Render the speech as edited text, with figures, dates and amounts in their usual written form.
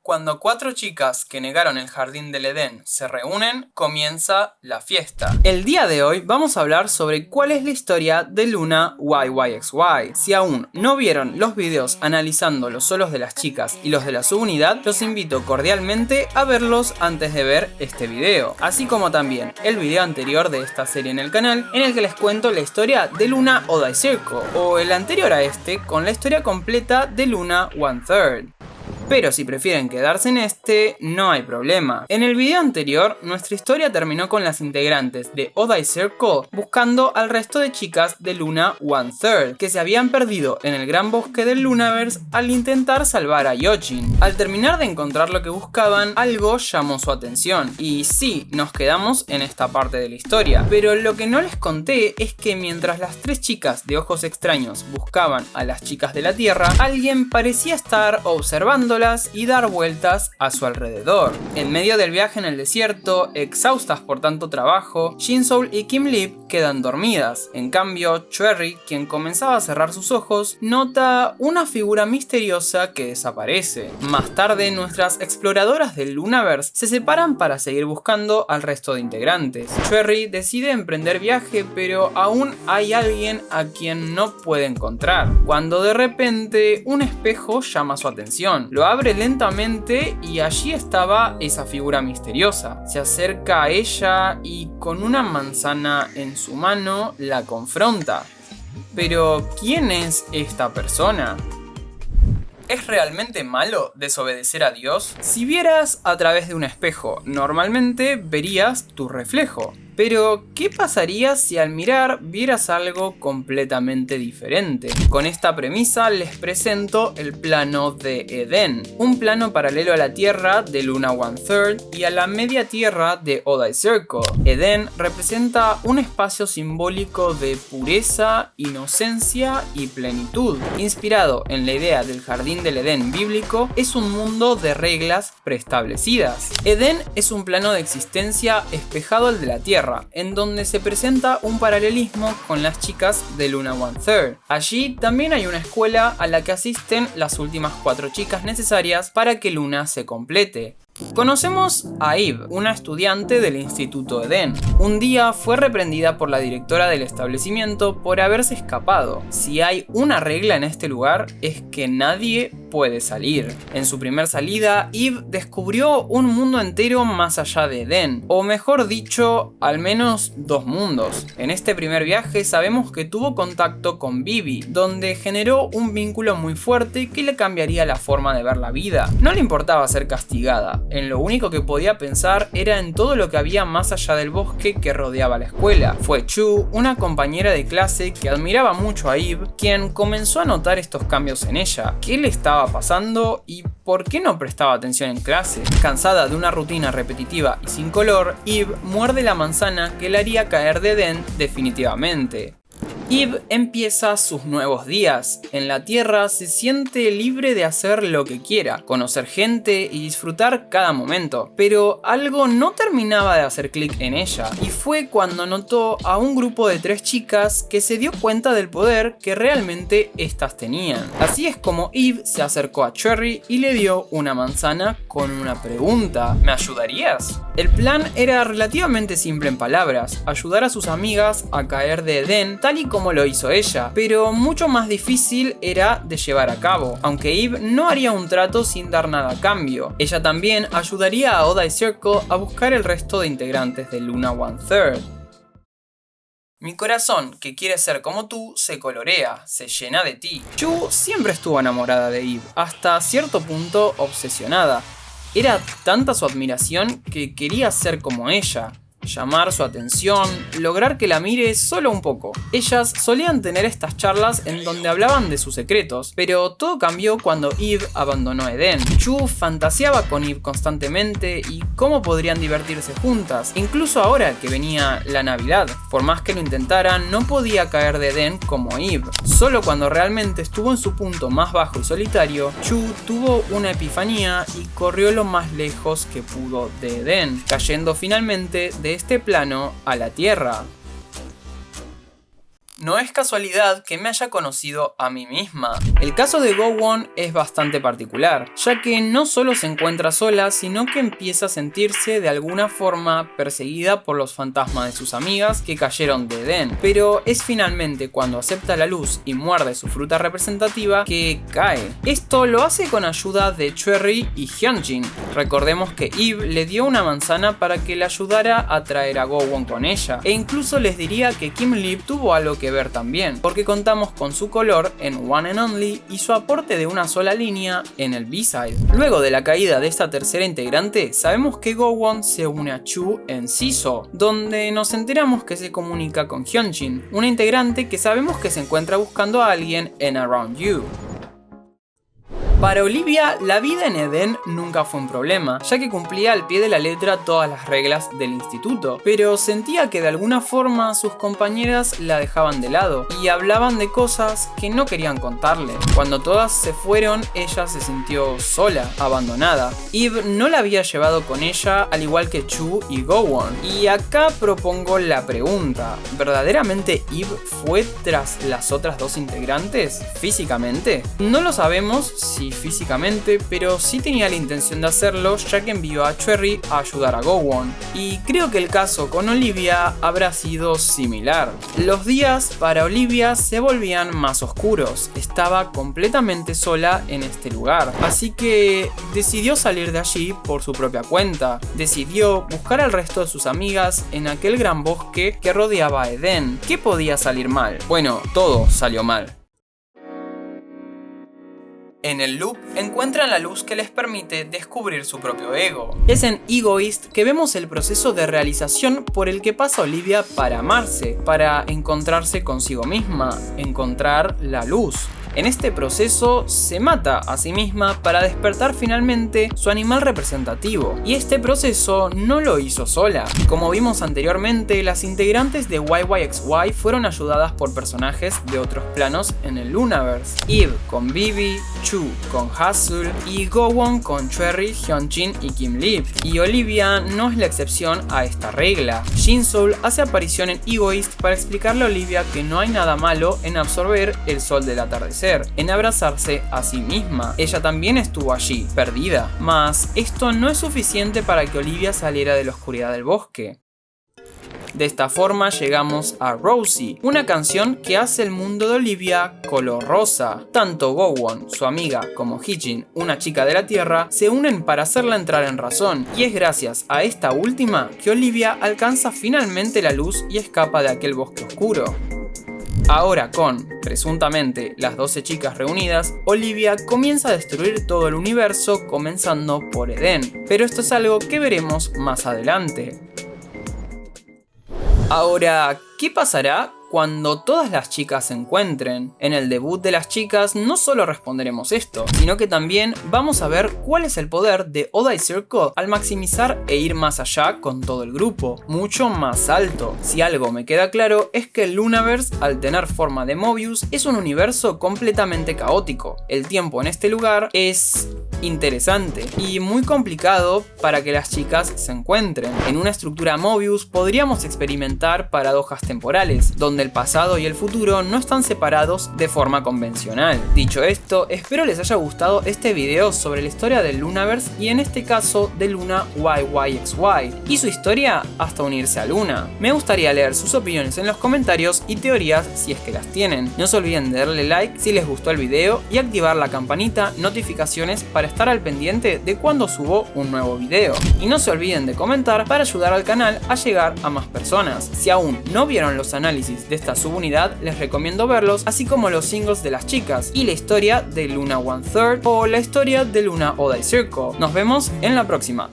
Cuando 4 chicas que negaron el jardín del Edén se reúnen, comienza la fiesta. El día de hoy vamos a hablar sobre cuál es la historia de Luna YYXY. Si aún no vieron los videos analizando los solos de las chicas y los de la subunidad, los invito cordialmente a verlos antes de ver este video. Así como también el video anterior de esta serie en el canal, en el que les cuento la historia de Luna Oda Circle, o el anterior a este con la historia completa de Luna 1/3. Pero si prefieren quedarse en este, no hay problema. En el video anterior, nuestra historia terminó con las integrantes de Oda Circle buscando al resto de chicas de Luna 1/3, que se habían perdido en el gran bosque del Lunaverse al intentar salvar a Hyojin. Al terminar de encontrar lo que buscaban, algo llamó su atención. Y sí, nos quedamos en esta parte de la historia. Pero lo que no les conté es que mientras las 3 chicas de ojos extraños buscaban a las chicas de la Tierra, alguien parecía estar observando y dar vueltas a su alrededor. En medio del viaje en el desierto, exhaustas por tanto trabajo, Jinsoul y Kim Lip quedan dormidas. En cambio, Cherry, quien comenzaba a cerrar sus ojos, nota una figura misteriosa que desaparece. Más tarde, nuestras exploradoras del Lunaverse se separan para seguir buscando al resto de integrantes. Cherry decide emprender viaje, pero aún hay alguien a quien no puede encontrar, cuando de repente un espejo llama su atención. Lo abre lentamente y allí estaba esa figura misteriosa. Se acerca a ella y con una manzana en su mano la confronta. Pero, ¿quién es esta persona? ¿Es realmente malo desobedecer a Dios? Si vieras a través de un espejo, normalmente verías tu reflejo. Pero, ¿qué pasaría si al mirar vieras algo completamente diferente? Con esta premisa les presento el plano de Edén, un plano paralelo a la Tierra de Luna 1/3 y a la media Tierra de Oda Circle. Edén representa un espacio simbólico de pureza, inocencia y plenitud. Inspirado en la idea del jardín del Edén bíblico, es un mundo de reglas preestablecidas. Edén es un plano de existencia espejado al de la Tierra, en donde se presenta un paralelismo con las chicas de Luna 1/3. Allí también hay una escuela a la que asisten las últimas 4 chicas necesarias para que Luna se complete. Conocemos a Eve, una estudiante del Instituto Edén. Un día fue reprendida por la directora del establecimiento por haberse escapado. Si hay una regla en este lugar, es que nadie puede salir. En su primer salida, Eve descubrió un mundo entero más allá de Edén, o mejor dicho, al menos 2 mundos. En este primer viaje sabemos que tuvo contacto con Vivi, donde generó un vínculo muy fuerte que le cambiaría la forma de ver la vida. No le importaba ser castigada. En lo único que podía pensar era en todo lo que había más allá del bosque que rodeaba la escuela. Fue Chu, una compañera de clase que admiraba mucho a Eve, quien comenzó a notar estos cambios en ella. ¿Qué le estaba pasando y por qué no prestaba atención en clase? Cansada de una rutina repetitiva y sin color, Eve muerde la manzana que la haría caer de Edén definitivamente. Eve empieza sus nuevos días. En la Tierra se siente libre de hacer lo que quiera, conocer gente y disfrutar cada momento. Pero algo no terminaba de hacer clic en ella, y fue cuando notó a un grupo de 3 chicas que se dio cuenta del poder que realmente estas tenían. Así es como Eve se acercó a Cherry y le dio una manzana con una pregunta: ¿me ayudarías? El plan era relativamente simple en palabras: ayudar a sus amigas a caer de Edén tal y como lo hizo ella, pero mucho más difícil era de llevar a cabo, aunque Eve no haría un trato sin dar nada a cambio. Ella también ayudaría a Oda Circle a buscar el resto de integrantes de Luna 1/3. Mi corazón, que quiere ser como tú, se colorea, se llena de ti. Chu siempre estuvo enamorada de Eve, hasta cierto punto obsesionada. Era tanta su admiración que quería ser como ella. llamar su atención, lograr que la mire solo un poco. Ellas solían tener estas charlas en donde hablaban de sus secretos, pero todo cambió cuando Eve abandonó Edén. Chu fantaseaba con Eve constantemente y cómo podrían divertirse juntas, incluso ahora que venía la Navidad. Por más que lo intentaran, no podía caer de Edén como Eve. Solo cuando realmente estuvo en su punto más bajo y solitario, Chu tuvo una epifanía y corrió lo más lejos que pudo de Edén, cayendo finalmente de este plano a la Tierra. no es casualidad que me haya conocido a mí misma. El caso de Gowon es bastante particular, ya que no solo se encuentra sola, sino que empieza a sentirse de alguna forma perseguida por los fantasmas de sus amigas que cayeron de Eden, pero es finalmente cuando acepta la luz y muerde su fruta representativa que cae. Esto lo hace con ayuda de Cherry y Hyunjin. Recordemos que Eve le dio una manzana para que le ayudara a traer a Gowon con ella, e incluso les diría que Kim Lip tuvo algo que ver también, porque contamos con su color en One and Only y su aporte de una sola línea en el B-side. Luego de la caída de esta tercera integrante, sabemos que Gowon se une a Chu en Seesaw, donde nos enteramos que se comunica con Hyunjin, una integrante que sabemos que se encuentra buscando a alguien en Around You. Para Olivia, la vida en Eden nunca fue un problema, ya que cumplía al pie de la letra todas las reglas del instituto, pero sentía que de alguna forma sus compañeras la dejaban de lado y hablaban de cosas que no querían contarle. Cuando todas se fueron, ella se sintió sola, abandonada. Eve no la había llevado con ella, al igual que Chu y Gowon. Y acá propongo la pregunta: ¿verdaderamente Eve fue tras las otras dos integrantes físicamente? No lo sabemos si físicamente, pero sí tenía la intención de hacerlo, ya que envió a Cherry a ayudar a Gowon. Y creo que el caso con Olivia habrá sido similar. Los días para Olivia se volvían más oscuros, estaba completamente sola en este lugar, así que decidió salir de allí por su propia cuenta. Decidió buscar al resto de sus amigas en aquel gran bosque que rodeaba a Eden. ¿Qué podía salir mal? Bueno, todo salió mal. En el loop encuentran la luz que les permite descubrir su propio ego. Es en Egoist que vemos el proceso de realización por el que pasa Olivia para amarse, para encontrarse consigo misma, encontrar la luz. En este proceso se mata a sí misma para despertar finalmente su animal representativo, y este proceso no lo hizo sola. Como vimos anteriormente, las integrantes de YYXY fueron ayudadas por personajes de otros planos en el Lunaverse. Eve con Vivi, Chu con Hasul y Gowon con Cherry, Hyunjin y Kim Lip. Y Olivia no es la excepción a esta regla. Jinsoul hace aparición en Egoist para explicarle a Olivia que no hay nada malo en absorber el sol del atardecer, en abrazarse a sí misma. Ella también estuvo allí, perdida, mas esto no es suficiente para que Olivia saliera de la oscuridad del bosque. De esta forma llegamos a Rosie, una canción que hace el mundo de Olivia color rosa. Tanto Gowon, su amiga, como Hijin, una chica de la tierra, se unen para hacerla entrar en razón, y es gracias a esta última que Olivia alcanza finalmente la luz y escapa de aquel bosque oscuro. Ahora con, presuntamente, las 12 chicas reunidas, Olivia comienza a destruir todo el universo, comenzando por Eden, pero esto es algo que veremos más adelante. Ahora, ¿qué pasará cuando todas las chicas se encuentren? En el debut de las chicas no solo responderemos esto, sino que también vamos a ver cuál es el poder de Odd Eye Circle al maximizar e ir más allá con todo el grupo, mucho más alto. Si algo me queda claro es que el Lunaverse, al tener forma de Mobius, es un universo completamente caótico. El tiempo en este lugar es interesante y muy complicado para que las chicas se encuentren. En una estructura Mobius podríamos experimentar paradojas temporales, donde el pasado y el futuro no están separados de forma convencional. Dicho esto, espero les haya gustado este video sobre la historia del Lunaverse y en este caso de Luna YYXY y su historia hasta unirse a Luna. Me gustaría leer sus opiniones en los comentarios y teorías si es que las tienen. No se olviden de darle like si les gustó el video y activar la campanita notificaciones para estar al pendiente de cuando subo un nuevo video. Y no se olviden de comentar para ayudar al canal a llegar a más personas. Si aún no vieron los análisis de esta subunidad, les recomiendo verlos, así como los singles de las chicas y la historia de Luna 1/3 o la historia de Luna Odd Eye Circle. Nos vemos en la próxima.